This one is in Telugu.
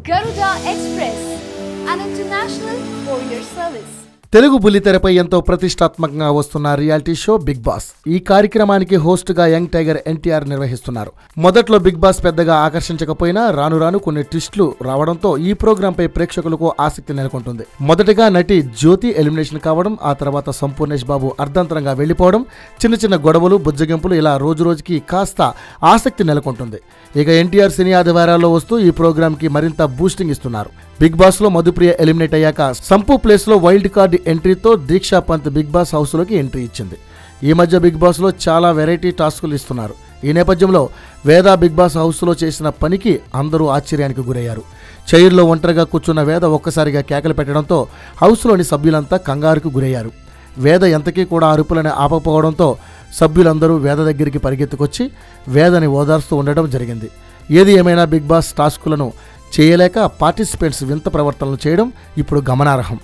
Garuda Express, an international courier service. Telugu బుల్లితెరపై ఎంతో ప్రతిష్టాత్మకంగా వస్తున్న రియాలిటీ షో బిగ్ బాస్. ఈ కార్యక్రమానికి హోస్ట్ గా యంగ్ టైగర్ ఎన్టీఆర్ నిర్వహిస్తున్నారు. మొదట్లో బిగ్ బాస్ పెద్దగా ఆకర్షించకపోయినా రాను రాను కొన్ని ట్విస్టులు రావడంతో ఈ ప్రోగ్రాం పై ప్రేక్షకులకు ఆసక్తి నెలకొంటుంది. మొదటగా నటి జ్యోతి ఎలిమినేషన్ కావడం, ఆ తర్వాత సంపూర్ణేష్ బాబు అర్ధంతరంగా వెళ్లిపోవడం, చిన్న చిన్న గొడవలు, బుజ్జగింపులు ఇలా రోజు రోజుకి కాస్త ఆసక్తి నెలకొంటుంది. ఇక ఎన్టీఆర్ సినీ ఆదివారాల్లో వస్తూ ఈ ప్రోగ్రామ్ కి మరింత బూస్టింగ్ ఇస్తున్నారు. బిగ్ బాస్ లో మధుప్రియ ఎలిమినేట్ అయ్యాక సంపూ ప్లేస్ లో వైల్డ్ కార్డ్ ఎంట్రీతో దీక్షా పంత్ బిగ్ బాస్ హౌస్ లోకి ఎంట్రీ ఇచ్చింది. ఈ మధ్య బిగ్ బాస్ లో చాలా వెరైటీ టాస్కులు ఇస్తున్నారు. ఈ నేపథ్యంలో వేద బిగ్ బాస్ హౌస్ లో చేసిన పనికి అందరూ ఆశ్చర్యానికి గురయ్యారు. చైర్లో ఒంటరిగా కూర్చున్న వేద ఒక్కసారిగా కేకలు పెట్టడంతో హౌస్లోని సభ్యులంతా కంగారుకు గురయ్యారు. వేద ఎంతకీ కూడా అరుపులని ఆపకపోవడంతో సభ్యులందరూ వేద దగ్గరికి పరిగెత్తుకొచ్చి వేదని ఓదార్స్తూ ఉండడం జరిగింది. ఏది ఏమైనా బిగ్ బాస్ టాస్కులను చేయలేక పార్టిసిపెంట్స్ వింత ప్రవర్తనలు చేయడం ఇప్పుడు గమనార్హం.